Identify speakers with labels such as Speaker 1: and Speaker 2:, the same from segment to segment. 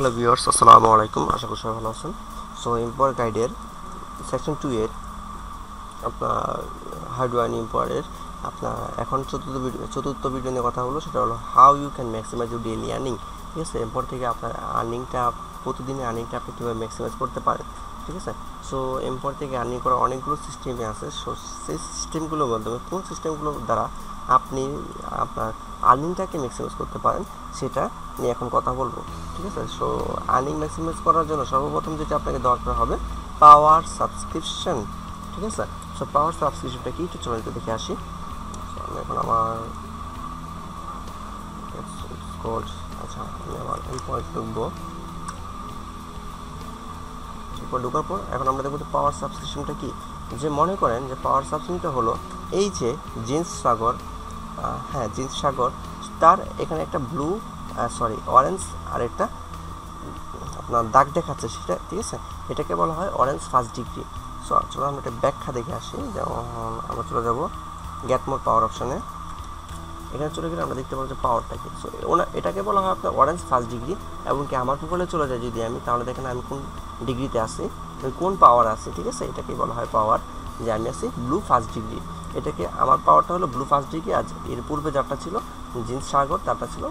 Speaker 1: Hello viewers, আসসালামু আলাইকুম। আশা করি সবাই ভালো আছেন। সো এম্পাওয়ার গাইডের সেকশন 2 এর আপনার হার্ডওয়্যার এম্পাওয়ারের আপনার এখন চতুর্থ ভিডিও নিয়ে কথা হলো। সেটা হলো how you can maximise your daily earning. ঠিক আছে, এম্পাওয়ার থেকে আপনার আর্নিংটা, প্রতিদিনের আর্নিংটা আপনি কীভাবে ম্যাক্সিমাইজ করতে পারেন। ঠিক আছে, সো এম্পাওয়ার থেকে আর্নিং করার অনেকগুলো সিস্টেমই আছে। সো সেই সিস্টেমগুলোর মাধ্যমে কোন সিস্টেমগুলোর দ্বারা আপনি আপনার আর্নিংটাকে ম্যাক্সিমাইজ করতে পারেন সেটা নিয়ে এখন কথা বলবো। ঠিক আছে, সো আর্নিং ম্যাক্সিমাইজ করার জন্য সর্বপ্রথম যেটা আপনাকে দরকার হবে পাওয়ার সাবস্ক্রিপশন। ঠিক আছে, সো পাওয়ার সাবস্ক্রিপশনটা কি একটু চলে দেখে আসি। সো আমি এখন আমার আচ্ছা আমি আমার এম্পয়েন্ট ঢুকবো। এরপর ঢোকার পর এখন আমরা দেখবো যে পাওয়ার সাবস্ক্রিপশনটা কি। যে মনে করেন যে পাওয়ার সাবস্ক্রিপশনটা হলো এই যে জিন্স সাগর, জিন্স সাগর, তার এখানে একটা অরেঞ্জ আর একটা আপনার দাগ দেখাচ্ছে সেটা। ঠিক আছে, এটাকে বলা হয় অরেঞ্জ ফার্স্ট ডিগ্রি। সো চলো আমরা একটা ব্যাখ্যা দেখে আসি। যেমন আমরা চলে যাব গেট মোর পাওয়ার অপশানে। এখানে চলে গেলে আমরা দেখতে পাবো যে পাওয়ারটা কি। সো এটাকে বলা হয় আপনার অরেঞ্জ ফার্স্ট ডিগ্রি। এবং কি আমার প্রোফাইলে চলে যায় যদি আমি, তাহলে দেখেন আমি কোন ডিগ্রিতে আছি, কোন পাওয়ার আছে। ঠিক আছে, এটাকে বলা হয় পাওয়ার, যে আমি আছি ব্লু ফার্স্ট ডিগ্রি। এটাকে আমার পাওয়ারটা হলো ব্লু ফার্স্ট ডিগ্রি। আজ এর পূর্বে যারটা ছিল জিন্স সাগর, তারটা ছিল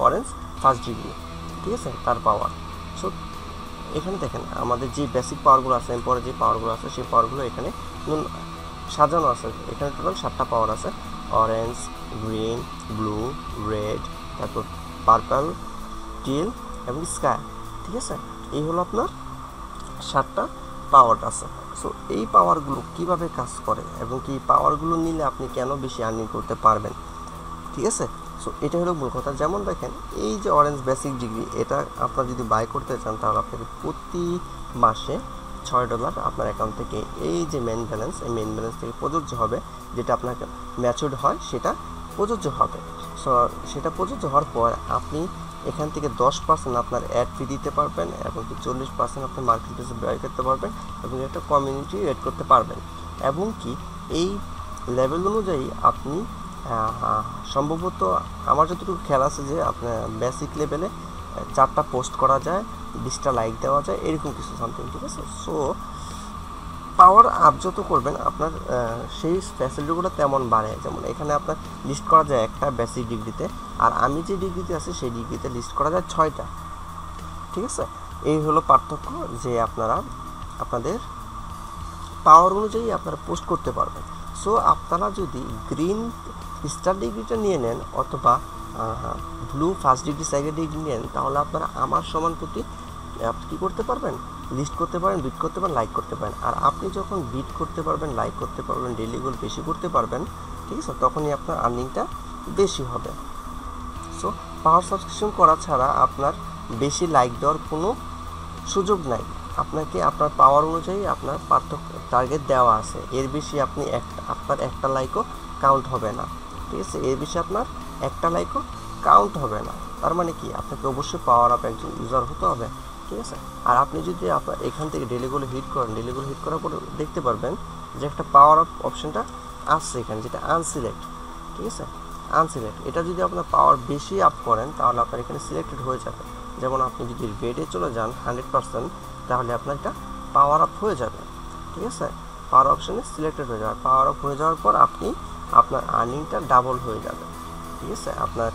Speaker 1: অরেঞ্জ ফার্স্ট ডিগ্রি। ঠিক আছে, তার পাওয়ার। সো এখানে দেখেন আমাদের যে বেসিক পাওয়ারগুলো আছে, এরপরে যে পাওয়ারগুলো আছে সেই পাওয়ারগুলো এখানে সাজানো আছে। এখানে টোটাল 7টা পাওয়ার আছে: অরেঞ্জ, গ্রিন, ব্লু, রেড, তারপর পার্পল, টিল এবং স্কাই। ঠিক আছে, এই হলো আপনার 7টা পাওয়ার আছে। সো এই পাওয়ারগুলো কিভাবে কাজ করে এবং কি পাওয়ারগুলো নিলে আপনি কেন বেশি আর্নিং করতে পারবেন। ঠিক আছে, সো এটা হলো মূল কথা। যেমন দেখেন এই যে অরেঞ্জ বেসিক ডিগ্রি, এটা আপনার যদি বাই করতে চান তাহলে আপনাকে প্রতি মাসে $6 আপনার অ্যাকাউন্ট থেকে এই যে মেন ব্যালেন্স, এই মেন ব্যালেন্স থেকে প্রযোজ্য হবে। যেটা আপনার ম্যাচুরড হয় সেটা প্রযোজ্য হবে। সো সেটা প্রযোজ্য হওয়ার পর আপনি এখান থেকে 10% আপনার অ্যাড ফি দিতে পারবেন এবং 40% আপনি মার্কেট প্লেসে ব্যয় করতে পারবেন এবং একটা কমিউনিটি এড করতে পারবেন। এবং কি এই লেভেল অনুযায়ী আপনি সম্ভবত আমার যতটুকু খেয়াল আছে যে আপনার বেসিক লেভেলে 4টা পোস্ট করা যায়, 20টা লাইক দেওয়া যায়, এরকম কিছু সামথিং। ঠিক আছে, সো পাওয়ার আপ যত করবেন আপনার সেই ফ্যাসিলিটিগুলো তেমন বাড়ে। যেমন এখানে আপনার লিস্ট করা যায় একটা বেসিক ডিগ্রিতে, আর আমি যে ডিগ্রিতে আছি সেই ডিগ্রিতে লিস্ট করা যায় 6টা। ঠিক আছে, এই হলো পার্থক্য, যে আপনারা আপনাদের পাওয়ার অনুযায়ী আপনারা পোস্ট করতে পারবেন। সো আপনারা যদি গ্রিন স্টার ডিগ্রিটা নিয়ে নেন অথবা blue first degree second degree নেন, তাহলে আপনারা আমার সমান প্রতি কী করতে পারবেন, লিস্ট করতে পারেন, বিট করতে পারেন, লাইক করতে পারেন। আর আপনি যখন বিট করতে পারবেন, লাইক করতে পারবেন, ডেইলি গোল বেশি করতে পারবেন, ঠিক আছে, তখনই আপনার আর্নিংটা বেশি হবে। সো পাওয়ার সাবস্ক্রিপশন করা ছাড়া আপনার বেশি লাইক দেওয়ার কোনো সুযোগ নাই। আপনাকে আপনার পাওয়ার অনুযায়ী আপনার টার্গেট দেওয়া আছে। এর বেশি আপনি আপনার একটা লাইকও কাউন্ট হবে না। ঠিক আছে, এর বেশি আপনার একটা লাইকও কাউন্ট হবে না। তার মানে কি, আপনাকে অবশ্যই পাওয়ার আপ একজন ইউজার হতে হবে। ঠিক আছে, আর আপনি যদি আপনার এখান থেকে ডেলিগুলো হিট করেন, ডেলিগুলো হিট করার পরে দেখতে পারবেন যে একটা পাওয়ার আপ অপশনটা আসছে এখানে, যেটা আনসিলেক্ট। ঠিক আছে, আনসিলেক্ট। এটা যদি আপনার পাওয়ার বেশি আপ করেন তাহলে আপনার এখানে সিলেক্টেড হয়ে যাবে। যেমন আপনি যদি রেডে চলে যান 100%, তাহলে আপনার এটা পাওয়ার আপ হয়ে যাবে। ঠিক আছে, পাওয়ার অপশানে সিলেক্টেড হয়ে যাবে। পাওয়ার আপ হয়ে যাওয়ার পর আপনি আপনার আর্নিংটা ডাবল হয়ে যাবে। ঠিক আছে, আপনার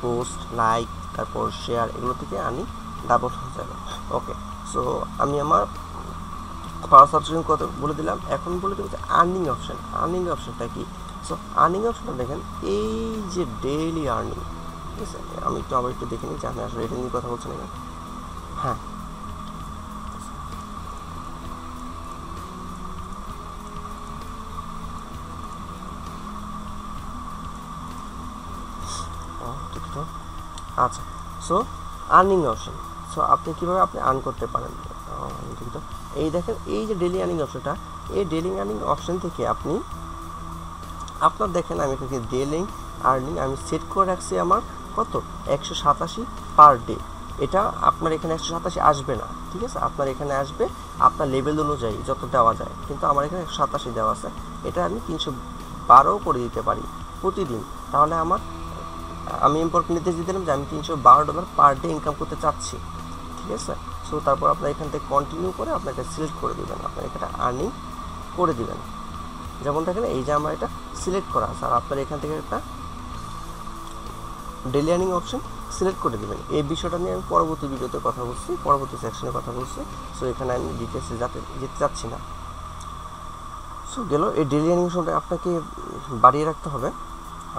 Speaker 1: পোস্ট, লাইক, তারপর শেয়ার, এগুলো থেকে আর্নিং ডাবল হয়ে যাবে। ওকে, সো আমি আমার পাওয়ার সাবস্ক্রিপশন কথা বলে দিলাম। এখন বলে দেবো যে আর্নিং অপশান। আর্নিং অপশানটা কি? সো আর্নিং অপশানটা দেখেন, এই যে ডেইলি আর্নিং। ঠিক আছে, আমি আবার একটু দেখে নিই যে আমি আসলে এটা নিয়ে কথা বলছি না। হ্যাঁ, আচ্ছা, সো আর্নিং অপশন। সো আপনি কীভাবে আপনি আর্ন করতে পারেন, এই দেখেন এই যে ডেলি আর্নিং অপশনটা, এই ডেলি আর্নিং অপশন থেকে আপনি আপনার দেখেন আমি এখানে ডেলি আর্নিং আমি সেট করে রাখছি আমার কত, 187 পার ডে। এটা আপনার এখানে 187 আসবে না। ঠিক আছে, আপনার এখানে আসবে আপনার লেভেল অনুযায়ী যত দেওয়া যায়, কিন্তু আমার এখানে 187 দেওয়া আছে। এটা আমি 312 করে দিতে পারি প্রতিদিন। তাহলে আমি ইম্পোর্ট নির্দেশ দিয়ে দিলাম যে আমি $312 পার ডে ইনকাম করতে চাচ্ছি। ঠিক ঠিক আছে। সো তারপর আপনার এখান থেকে কন্টিনিউ করে আপনাকে সিলেক্ট করে দেবেন, আপনার এখানে আর্নিং করে দিবেন। যেমন দেখেন এই যে আমার এটা সিলেক্ট করা আছে, আর আপনার এখান থেকে একটা ডেইলি আর্নিং অপশন সিলেক্ট করে দেবেন। এই বিষয়টা নিয়ে আমি পরবর্তী ভিডিওতে কথা বলছি, পরবর্তী সেকশনে কথা বলছি। সো এখানে আমি ডিটেলসে যেতে চাচ্ছি না। সো গেল এই ডেইলি আর্নিং অপশনটা আপনাকে বাড়িয়ে রাখতে হবে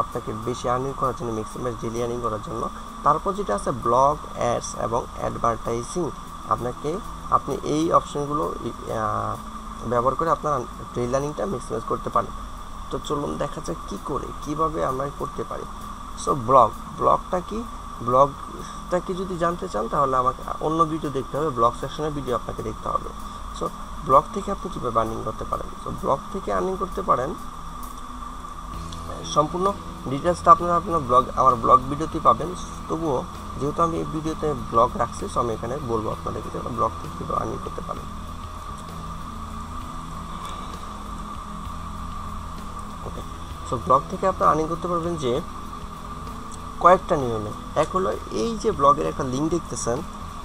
Speaker 1: আপনাকে বেশি আর্নিং করার জন্য, ম্যাক্সিমাম ডেইলি আর্নিং করার জন্য। তারপর যেটা আছে ব্লগ, অ্যাডস এবং অ্যাডভার্টাইজিং, আপনি এই অপশনগুলো ব্যবহার করে আপনার ডেইলি আর্নিংটা ম্যাক্সিমাইজ করতে পারেন। তো চলুন দেখা যাক কীভাবে আমরা করতে পারি। সো ব্লগটা কি যদি জানতে চান তাহলে আমাকে অন্য ভিডিও দেখতে হবে, ব্লগ সেকশনের ভিডিও আপনাকে দেখতে হবে। সো ব্লগ থেকে আপনি কীভাবে আর্নিং করতে পারেন? সো ব্লগ থেকে আর্নিং করতে পারেন, সম্পূর্ণ ডিটেলসটা আপনারা আমার ব্লগ ভিডিওতেই পাবেন। তবুও যেহেতু আমি এই ভিডিওতে ব্লগ রাখছি, সো আমি এখানে বলবো আপনাদেরকে যে ব্লগ থেকে কীভাবে আর্নিং করতে পারেন। ওকে, সো ব্লগ থেকে আপনারা আর্নিং করতে পারবেন যে কয়েকটা নিয়মে। এক হলো এই যে ব্লগের একটা লিঙ্ক দেখতেছেন,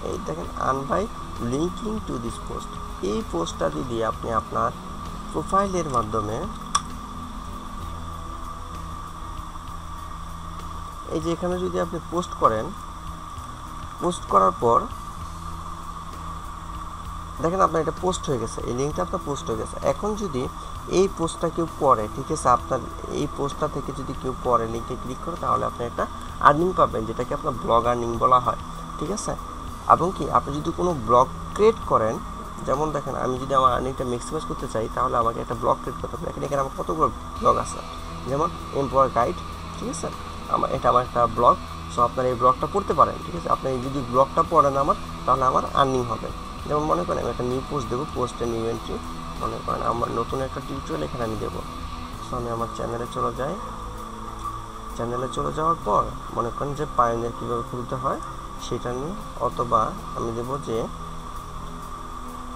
Speaker 1: এই দেখেন earn by linking to this post. এই পোস্টটা দিয়ে আপনি আপনার প্রোফাইলের মাধ্যমে এই যে এখানে যদি আপনি পোস্ট করার পর দেখেন আপনার এটা পোস্ট হয়ে গেছে, এই লিঙ্কটা আপনার পোস্ট হয়ে গেছে। এখন যদি এই পোস্টটা কেউ পড়ে, ঠিক আছে, আপনার এই পোস্টটা থেকে যদি কেউ পড়ে, লিঙ্কে ক্লিক করে, তাহলে আপনি একটা আর্নিং পাবেন, যেটাকে আপনার ব্লগ আর্নিং বলা হয়, ঠিক আছে। এবং কি আপনি যদি কোনো ব্লগ ক্রিয়েট করেন, যেমন দেখেন আমি যদি আমার আর্নিংটা ম্যাক্সিমাইজ করতে চাই, তাহলে আমাকে একটা ব্লগ ক্রিয়েট করতে হবে। এখানে আমার কতগুলো ব্লগ আছে, যেমন এমপ্লয়ার গাইড, ঠিক আছে, আমার একটা ব্লগ। সো আপনার এই ব্লগটা পড়তে পারেন, ঠিক আছে। আপনি যদি ব্লগটা পড়েন তাহলে আমার আর্নিং হবে। যেমন মনে করেন আমি একটা নিউ পোস্ট দেবো, পোস্টে নিউ এন্ট্রি, মনে করেন আমার নতুন একটা টিউটোরিয়াল এখানে আমি দেবো। সো আমি আমার চ্যানেলে চলে যাই, চ্যানেলে চলে যাওয়ার পর মনে করেন যে পায়োনিয়ার কীভাবে খুলতে হয় সেটা নিয়ে, অথবা আমি দেবো যে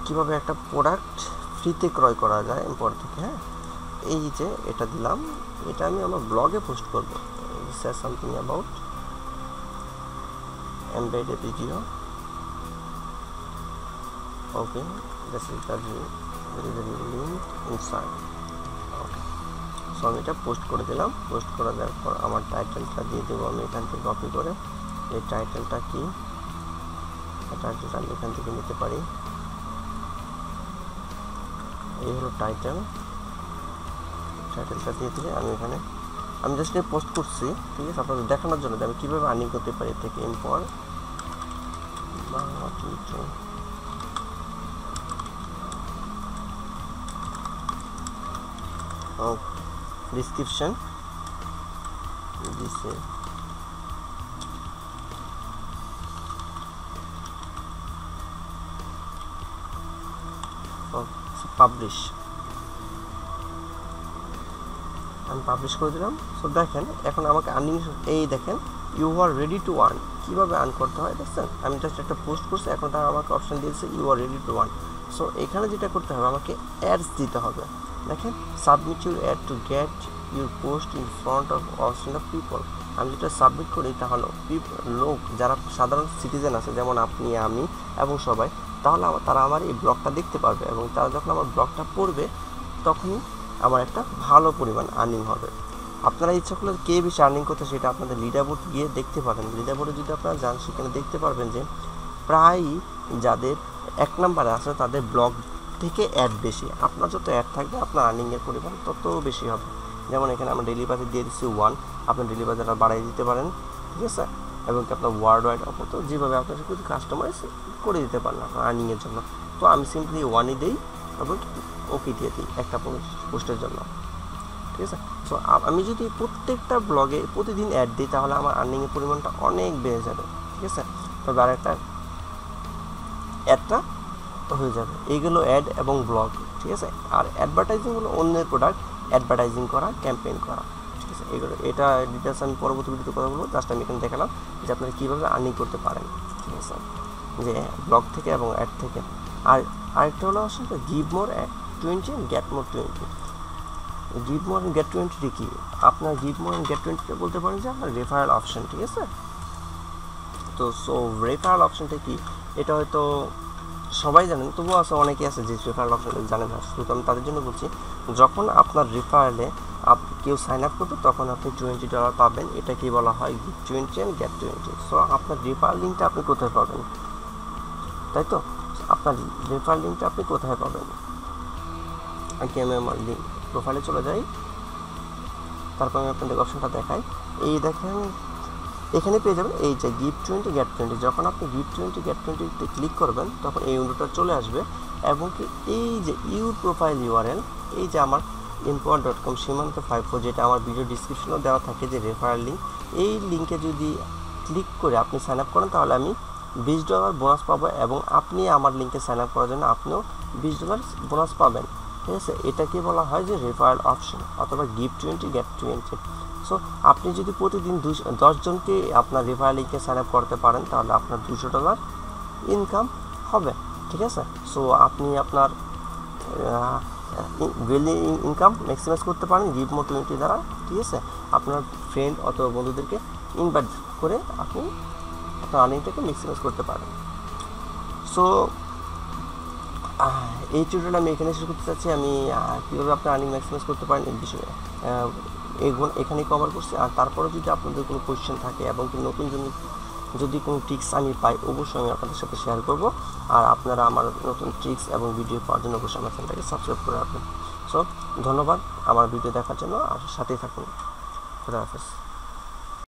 Speaker 1: কীভাবে একটা প্রোডাক্ট ফ্রিতে ক্রয় করা যায় এরপর থেকে। হ্যাঁ, এই যে এটা দিলাম, এটা আমি আমার ব্লগে পোস্ট করবো। Say something about embed video. Okay, this is the link inside. Okay, so আমি এটা পোস্ট করে দিলাম। পোস্ট করে দেওয়ার পর আমার টাইটেলটা দিয়ে দেবো আমি এখান থেকে কপি করে। এই টাইটেলটা কি, টাইটেলটা আমি এখান থেকে নিতে পারি। এই হলো টাইটেলটা দিয়ে দিলে আমি জাস্ট পোস্ট করছি, ঠিক আছে, আপনাদের দেখানোর জন্য যে আমি কীভাবে আর্নিং করতে পারি এর থেকে। এরপর Bangla tutorial, description, this is publish, আমি পাবলিশ করে দিলাম। সো দেখেন এখন আমাকে আর্নিং, এই দেখেন you are ready to earn, কীভাবে আর্ন করতে হয় দেখছেন। আমি জাস্ট একটা পোস্ট করছি, এখন তারা আমাকে অপশান দিয়েছে you are ready to earn. So এখানে যেটা করতে হবে, আমাকে অ্যাডস দিতে হবে। দেখেন submit your ad to get your post in front of option of people. আমি যেটা সাবমিট করি তাহলে লোক যারা সাধারণ সিটিজেন আছে, যেমন আপনি, আমি এবং সবাই, তাহলে তারা আমার এই ব্লগটা দেখতে পারবে, এবং তারা যখন আমার ব্লগটা পড়বে তখনই আমার একটা ভালো পরিমাণ আর্নিং হবে। আপনারা ইচ্ছা করলে কে বেশি আর্নিং করতে সেটা আপনাদের লিডারবোর্ড গিয়ে দেখতে পারেন। লিডারবোর্ডে যদি আপনারা যান, সেখানে দেখতে পারবেন যে প্রায়ই যাদের 1 নম্বরে আছে তাদের ব্লগ থেকে অ্যাড বেশি। আপনার যত অ্যাড থাকবে আপনার আর্নিংয়ের পরিমাণ তত বেশি হবে। যেমন এখানে আমরা ডেইলি বাজেট দিয়ে দিচ্ছি 1, আপনি ডেইলি বাজেটটা বাড়িয়ে দিতে পারেন, ঠিক আছে, এবং আপনার ওয়ার্ল্ড ওয়াইড অপত যেভাবে আপনার কিছু কাস্টমাইজ করে দিতে পারেন আপনার আর্নিংয়ের জন্য। তো আমি সিম্পলি 1ই দিই এবং ওকে দিয়ে দিই একটা পোস্টের জন্য, ঠিক আছে। সো আমি যদি প্রত্যেকটা ব্লগে প্রতিদিন অ্যাড দিই তাহলে আমার আর্নিংয়ের পরিমাণটা অনেক বেড়ে যাবে, ঠিক আছে। তবে আরেকটা অ্যাডটা হয়ে যাবে। এইগুলো অ্যাড এবং ব্লগ, ঠিক আছে। আর অ্যাডভার্টাইজিং হলো অন্যের প্রোডাক্ট অ্যাডভার্টাইজিং করা, ক্যাম্পেইন করা, ঠিক আছে। এটা ডিটেলস আমি পরবর্তী ভিডিওতে কথা বলবো। জাস্ট আমি এখানে দেখালাম যে আপনারা কীভাবে আর্নিং করতে পারেন, ঠিক আছে, যে ব্লগ থেকে এবং অ্যাড থেকে। আর আরেকটা হলো আসলে give more 20 get more 20। Give more get 20 কি, আপনার গিভ মোর গেট 20 বলতে পারেন যে আপনার রেফারেল অপশন, ঠিক আছে। তো সো রেফারেল অপশনটা কি, এটা হয়তো সবাই জানেন, তবুও আছে অনেকেই আছে যে রেফারেল অপশনটা জানে না। শুধু আমি তাদের জন্য বলছি, যখন আপনার রেফারেলে কেউ সাইন আপ করবে তখন আপনি $20 পাবেন। এটাকে বলা হয় গিভ 20 অ্যান্ড গেট 20। সো আপনার রেফারেল লিঙ্কটা আপনি কোথায় পাবেন, তাই তো? আপনার রেফারেল লিঙ্কটা আপনি কোথায় পাবেন? আমি আমার লিঙ্ক প্রোফাইলে চলে যাই, তারপর আমি আপনাদের অপশনটা দেখাই। এই দেখেন এখানে পেয়ে যাবেন এই যে গিভ 20 গেট 20। যখন আপনি গিভ 20 গেট 20-তে ক্লিক করবেন তখন এই উইন্ডোটা চলে আসবে, এবং কি এই যে ইউর প্রোফাইল ইউআরএল, এই যে আমার empower.com সীমান্ত54, যেটা আমার ভিডিও ডিসক্রিপশনেও দেওয়া থাকে যে রেফারেল লিঙ্ক, এই লিঙ্কে যদি ক্লিক করে আপনি সাইন আপ করেন তাহলে আমি $20 বোনাস পাবো, এবং আপনি আমার লিঙ্কে সাইন আপ করার জন্য আপনিও $20 বোনাস পাবেন। ঠিক আছে, এটাকে বলা হয় যে রেফারেল অপশন অথবা গিভ 20 গেট 20। সো আপনি যদি প্রতিদিন 10 জনকে আপনার রেফারেল লিঙ্কে সাইন আপ করতে পারেন তাহলে আপনার $200 ইনকাম হবে। ঠিক আছে, সো আপনি আপনার ডেইলি ইনকাম ম্যাক্সিমাইজ করতে পারেন গিভ মোর 20 দ্বারা। ঠিক আছে, আপনার ফ্রেন্ড অথবা বন্ধুদেরকে ইনভাইট করে আপনি আপনার আর্নিংটাকে ম্যাক্সিমাইজ করতে পারেন। সো এই টিউটোরিয়াল আমি এখানে শেষ করতে চাচ্ছি। আমি কীভাবে আপনার আর্নিং ম্যাক্সিমাইজ করতে পারেন এই বিষয়ে এখানেই কভার করছি। আর তারপরে যদি আপনাদের কোনো কোয়েশ্চেন থাকে এবং নতুন যদি কোনো ট্রিক্স আমি পাই অবশ্যই আমি আপনাদের সাথে শেয়ার করব। আর আপনারা আমার নতুন ট্রিক্স এবং ভিডিও পাওয়ার জন্য অবশ্যই আমার চ্যানেলটাকে সাবস্ক্রাইব করে রাখবেন। সো ধন্যবাদ আমার ভিডিও দেখার জন্য, আর সাথেই থাকুন। খুদা হাফেজ।